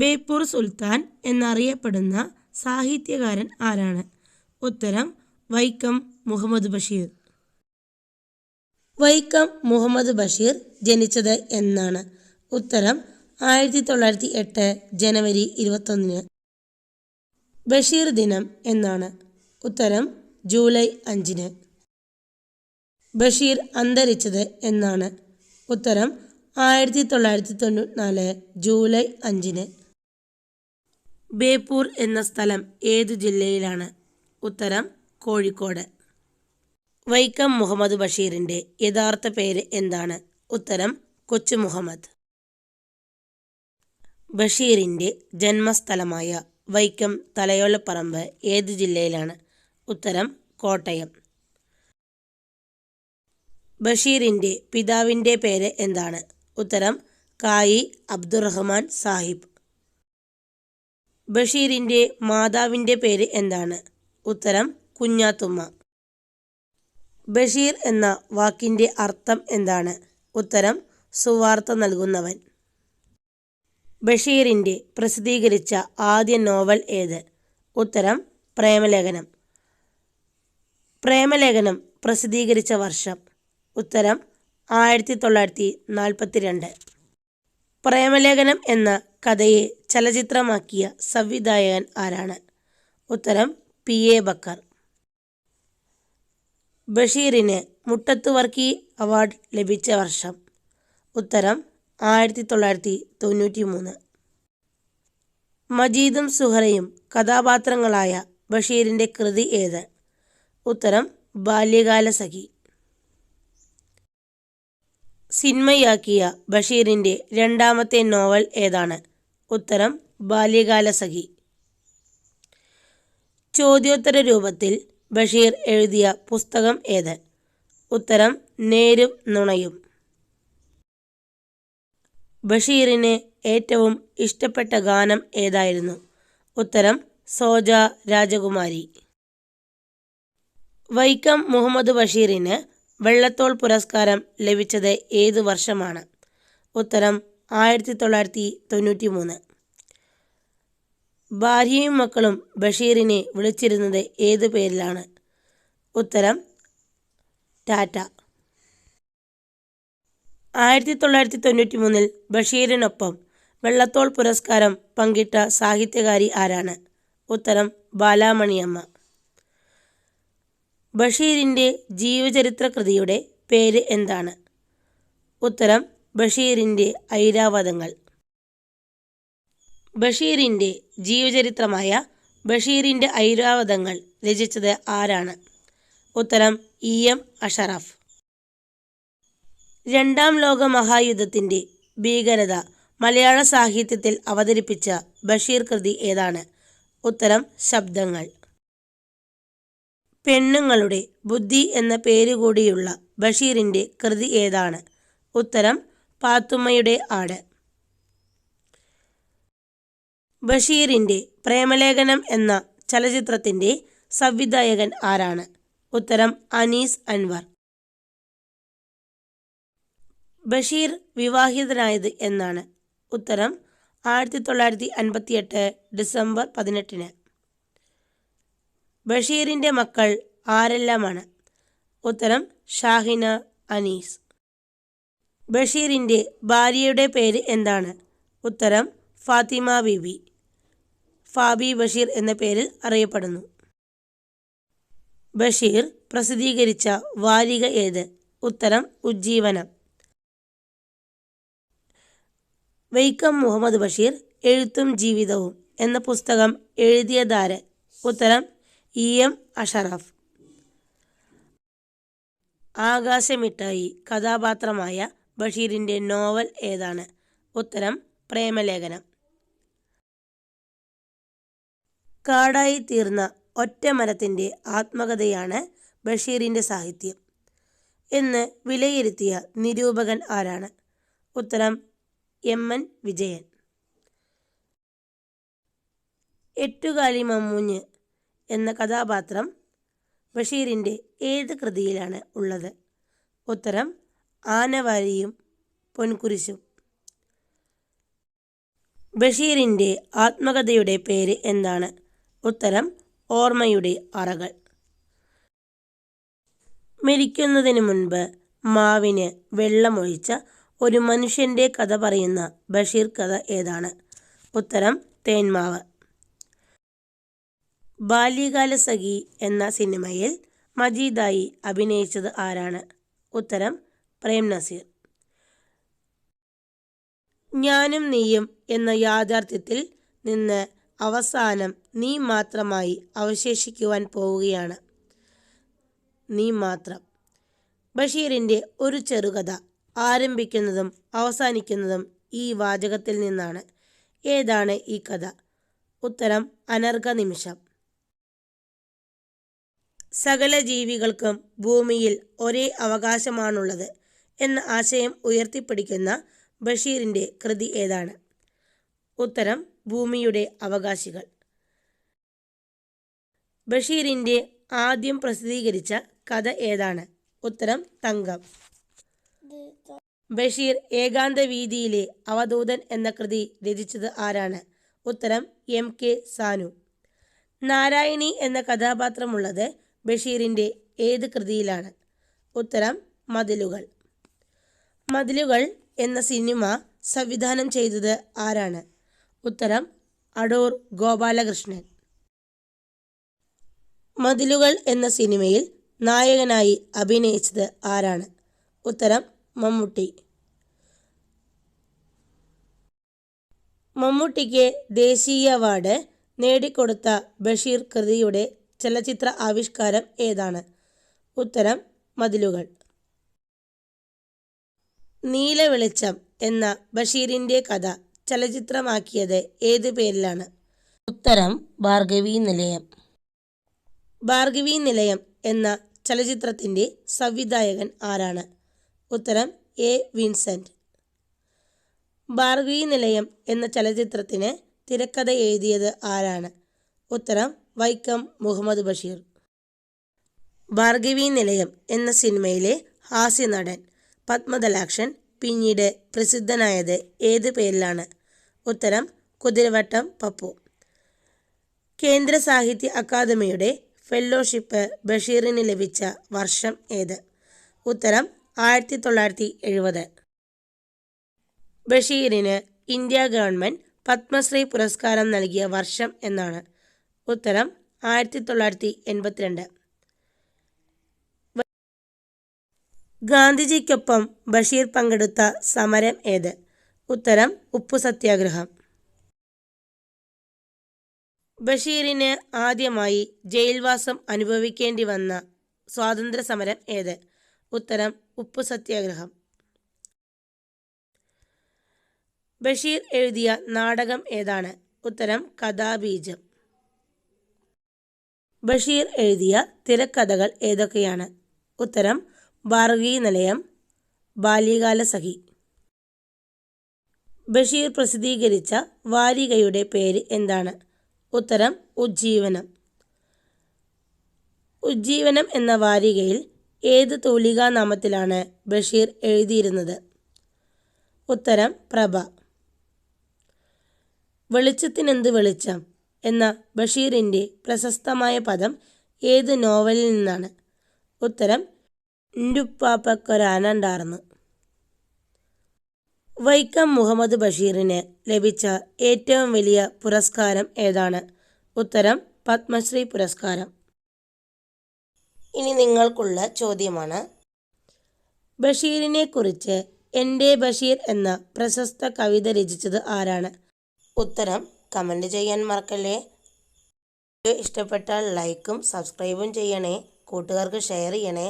ബേപ്പൂർ സുൽത്താൻ എന്നറിയപ്പെടുന്ന സാഹിത്യകാരൻ ആരാണ്? ഉത്തരം വൈക്കം മുഹമ്മദ് ബഷീർ. വൈക്കം മുഹമ്മദ് ബഷീർ ജനിച്ചത് എന്നാണ്? ഉത്തരം 1908 ജനുവരി 21. ബഷീർ ദിനം എന്നാണ്? ഉത്തരം ജൂലൈ 5. ബഷീർ അന്തരിച്ചത് എന്നാണ്? ഉത്തരം 1994 ജൂലൈ 5. ബേപ്പൂർ എന്ന സ്ഥലം ഏതു ജില്ലയിലാണ്? ഉത്തരം കോഴിക്കോട്. വൈക്കം മുഹമ്മദ് ബഷീറിൻ്റെ യഥാർത്ഥ പേര് എന്താണ്? ഉത്തരം കൊച്ചു മുഹമ്മദ്. ബഷീറിൻ്റെ ജന്മസ്ഥലമായ വൈക്കം തലയോലപ്പറമ്പ് ഏത് ജില്ലയിലാണ്? ഉത്തരം കോട്ടയം. ബഷീറിൻ്റെ പിതാവിൻ്റെ പേര് എന്താണ്? ഉത്തരം കായി അബ്ദുറഹ്മാൻ സാഹിബ്. ബഷീറിൻ്റെ മാതാവിൻ്റെ പേര് എന്താണ്? ഉത്തരം കുഞ്ഞാത്തുമ്മ. ബഷീർ എന്ന വാക്കിൻ്റെ അർത്ഥം എന്താണ്? ഉത്തരം സുവാർത്ത നൽകുന്നവൻ. ബഷീറിൻ്റെ പ്രസിദ്ധീകരിച്ച ആദ്യ നോവൽ ഏത്? ഉത്തരം പ്രേമലേഖനം. പ്രേമലേഖനം പ്രസിദ്ധീകരിച്ച വർഷം? ഉത്തരം 1942. പ്രേമലേഖനം എന്ന കഥയെ ചലച്ചിത്രമാക്കിയ സംവിധായകൻ ആരാണ്? ഉത്തരം PA ബക്കർ. ബഷീറിന് മുട്ടത്ത് വർക്കി അവാർഡ് ലഭിച്ച വർഷം? ഉത്തരം 1993. മജീദും സുഹറയും കഥാപാത്രങ്ങളായ ബഷീറിൻ്റെ കൃതി ഏത്? ഉത്തരം ബാല്യകാലസഖി. സിനിമയാക്കിയ ബഷീറിൻ്റെ രണ്ടാമത്തെ നോവൽ ഏതാണ്? ഉത്തരം ബാല്യകാലസഖി. ചോദ്യോത്തര രൂപത്തിൽ ബഷീർ എഴുതിയ പുസ്തകം ഏത്? ഉത്തരം നേരും നുണയും. ബഷീറിന് ഏറ്റവും ഇഷ്ടപ്പെട്ട ഗാനം ഏതായിരുന്നു? ഉത്തരം സോജ രാജകുമാരി. വൈക്കം മുഹമ്മദ് ബഷീറിന് വെള്ളത്തോൾ പുരസ്കാരം ലഭിച്ചത് ഏതു വർഷമാണ്? ഉത്തരം 1993. ഭാര്യയും മക്കളും ബഷീറിനെ വിളിച്ചിരുന്നത് ഏതു പേരിലാണ്? ഉത്തരം ടാറ്റ. 1993 ബഷീറിനൊപ്പം വെള്ളത്തോൾ പുരസ്കാരം പങ്കിട്ട സാഹിത്യകാരി ആരാണ്? ഉത്തരം ബാലാമണിയമ്മ. ബഷീറിൻ്റെ ജീവചരിത്ര കൃതിയുടെ പേര് എന്താണ്? ഉത്തരം ബഷീറിൻ്റെ ഐരാവതങ്ങൾ. ബഷീറിൻ്റെ ജീവചരിത്രമായ ബഷീറിൻ്റെ ഐരാവതങ്ങൾ രചിച്ചത് ആരാണ്? ഉത്തരം EM അഷറഫ്. രണ്ടാം ലോക മഹായുദ്ധത്തിൻ്റെ ഭീകരത മലയാള സാഹിത്യത്തിൽ അവതരിപ്പിച്ച ബഷീർ കൃതി ഏതാണ്? ഉത്തരം ശബ്ദങ്ങൾ. പെണ്ണുങ്ങളുടെ ബുദ്ധി എന്ന പേരുകൂടിയുള്ള ബഷീറിൻ്റെ കൃതി ഏതാണ്? ഉത്തരം പാത്തുമ്മയുടെ ആട്. ബഷീറിൻ്റെ പ്രേമലേഖനം എന്ന ചലച്ചിത്രത്തിൻ്റെ സംവിധായകൻ ആരാണ്? ഉത്തരം അനീസ് അൻവർ. ബഷീർ വിവാഹിതനായത് എന്നാണ്? ഉത്തരം 1958 ഡിസംബർ 18. ബഷീറിൻ്റെ മക്കൾ ആരെല്ലാമാണ്? ഉത്തരം ഷാഹിന, അനീസ്. ബഷീറിൻ്റെ ഭാര്യയുടെ പേര് എന്താണ്? ഉത്തരം ഫാത്തിമ ബീബി. ഫാബി ബഷീർ എന്ന പേരിൽ അറിയപ്പെടുന്നു. ബഷീർ പ്രസിദ്ധീകരിച്ച വാരിക ഏത്? ഉത്തരം ഉജ്ജീവനം. വൈക്കം മുഹമ്മദ് ബഷീർ എഴുത്തും ജീവിതവും എന്ന പുസ്തകം എഴുതിയതാര്? ഉത്തരം EM അഷറഫ്. ആകാശമിഠായി കഥാപാത്രമായ ബഷീറിൻ്റെ നോവൽ ഏതാണ്? ഉത്തരം പ്രേമലേഖനം. കാടായി തീർന്ന ഒറ്റ മരത്തിൻ്റെ ആത്മകഥയാണ് ബഷീറിൻ്റെ സാഹിത്യം എന്ന് വിലയിരുത്തിയ നിരൂപകൻ ആരാണ്? ഉത്തരം MN വിജയൻ. എട്ടുകാലി മമ്മൂഞ്ഞ് എന്ന കഥാപാത്രം ബഷീറിൻ്റെ ഏത് കൃതിയിലാണ് ഉള്ളത്? ഉത്തരം ആനവാരിയും പൊൻകുരിശും. ബഷീറിൻ്റെ ആത്മകഥയുടെ പേര് എന്താണ്? ഉത്തരം ഓർമ്മയുടെ അറകൾ. മരിക്കുന്നതിന് മുൻപ് മാവിന് വെള്ളമൊഴിച്ച ഒരു മനുഷ്യൻ്റെ കഥ പറയുന്ന ബഷീർ കഥ ഏതാണ്? ഉത്തരം തേന്മാവ്. ബാല്യകാലസഖി എന്ന സിനിമയിൽ മജീദായി അഭിനയിച്ചത് ആരാണ്? ഉത്തരം പ്രേം നസീർ. ഞാനും നീയും എന്ന യാഥാർത്ഥ്യത്തിൽ നിന്ന് അവസാനം നീ മാത്രമായി അവശേഷിക്കുവാൻ പോവുകയാണ്. നീ മാത്രം. ബഷീറിൻ്റെ ഒരു ചെറുകഥ ആരംഭിക്കുന്നതും അവസാനിക്കുന്നതും ഈ വാചകത്തിൽ നിന്നാണ്. ഏതാണ് ഈ കഥ? ഉത്തരം അനർഘ നിമിഷം. സകല ജീവികൾക്കും ഭൂമിയിൽ ഒരേ അവകാശമാണുള്ളത് എന്ന ആശയം ഉയർത്തിപ്പിടിക്കുന്ന ബഷീറിൻ്റെ കൃതി ഏതാണ്? ഉത്തരം ഭൂമിയുടെ അവകാശികൾ. ബഷീറിൻ്റെ ആദ്യം പ്രസിദ്ധീകരിച്ച കഥ ഏതാണ്? ഉത്തരം തങ്കം. ബഷീർ ഏകാന്ത വീതിയിലെ അവധൂതൻ എന്ന കൃതി രചിച്ചത് ആരാണ്? ഉത്തരം MK സാനു. നാരായണി എന്ന കഥാപാത്രമുള്ളത് ബഷീറിൻ്റെ ഏത് കൃതിയിലാണ്? ഉത്തരം മതിലുകൾ. മതിലുകൾ എന്ന സിനിമ സംവിധാനം ചെയ്തത് ആരാണ്? ഉത്തരം അടൂർ ഗോപാലകൃഷ്ണൻ. മതിലുകൾ എന്ന സിനിമയിൽ നായകനായി അഭിനയിച്ചത് ആരാണ്? ഉത്തരം മമ്മൂട്ടി. മമ്മൂട്ടിക്ക് ദേശീയ അവാർഡ് നേടിക്കൊടുത്ത ബഷീർ കൃതിയുടെ ചലച്ചിത്ര ആവിഷ്കാരം ഏതാണ്? ഉത്തരം മതിലുകൾ. നീല വെളിച്ചം എന്ന ബഷീറിൻ്റെ കഥ ചലച്ചിത്രമാക്കിയത് ഏതു പേരിലാണ്? ഉത്തരം ഭാർഗവീ നിലയം. ഭാർഗവീ നിലയം എന്ന ചലച്ചിത്രത്തിൻ്റെ സംവിധായകൻ ആരാണ്? ഉത്തരം A. വിൻസെൻ്റ്. ഭാർഗവീ നിലയം എന്ന ചലച്ചിത്രത്തിന് തിരക്കഥ എഴുതിയത് ആരാണ്? ഉത്തരം വൈക്കം മുഹമ്മദ് ബഷീർ. ഭാർഗവീ നിലയം എന്ന സിനിമയിലെ ഹാസ്യനടൻ പത്മദലാക്ഷൻ പിന്നീട് പ്രസിദ്ധനായത് ഏത് പേരിലാണ്? ഉത്തരം കുതിരവട്ടം പപ്പു. കേന്ദ്ര സാഹിത്യ അക്കാദമിയുടെ ഫെല്ലോഷിപ്പ് ബഷീറിന് ലഭിച്ച വർഷം ഏത്? ഉത്തരം 1970. ബഷീറിന് ഇന്ത്യ ഗവൺമെൻറ് പത്മശ്രീ പുരസ്കാരം നൽകിയ വർഷം എന്നാണ്? ഉത്തരം 1982. ഗാന്ധിജിക്കൊപ്പം ബഷീർ പങ്കെടുത്ത സമരം ഏത്? ഉത്തരം ഉപ്പു സത്യാഗ്രഹം. ബഷീറിന് ആദ്യമായി ജയിൽവാസം അനുഭവിക്കേണ്ടി വന്ന സ്വാതന്ത്ര്യ സമരം ഏത്? ഉത്തരം ഉപ്പു സത്യാഗ്രഹം. ബഷീർ എഴുതിയ നാടകം ഏതാണ്? ഉത്തരം കഥാബീജം. ബഷീർ എഴുതിയ തിരക്കഥകൾ ഏതൊക്കെയാണ്? ഉത്തരം ഭാർഗവീ നിലയം, ബാല്യകാലസഖി. ബഷീർ പ്രസിദ്ധീകരിച്ച വാരികയുടെ പേര് എന്താണ്? ഉത്തരം ഉജ്ജീവനം. ഉജ്ജീവനം എന്ന വാരികയിൽ ഏത് തൂലികാനാമത്തിലാണ് ബഷീർ എഴുതിയിരുന്നത്? ഉത്തരം പ്രഭ. വെളിച്ചത്തിനെന്ത് വെളിച്ചം എന്ന ബഷീറിൻ്റെ പ്രശസ്തമായ പദം ഏത് നോവലിൽ നിന്നാണ്? ഉത്തരം ൻ്റുപ്പാപ്പക്കൊരാനണ്ടാർന്ന്. വൈക്കം മുഹമ്മദ് ബഷീറിന് ലഭിച്ച ഏറ്റവും വലിയ പുരസ്കാരം ഏതാണ്? ഉത്തരം പത്മശ്രീ പുരസ്കാരം. ഇനി നിങ്ങൾക്കുള്ള ചോദ്യമാണ്, ബഷീറിനെ കുറിച്ച് എൻ്റെ ബഷീർ എന്ന പ്രശസ്ത കവിത രചിച്ചത് ആരാണ്? ഉത്തരം കമൻറ്റ് ചെയ്യാൻ മറക്കല്ലേ. ഇഷ്ടപ്പെട്ടാൽ ലൈക്കും സബ്സ്ക്രൈബും ചെയ്യണേ. കൂട്ടുകാർക്ക് ഷെയർ ചെയ്യണേ.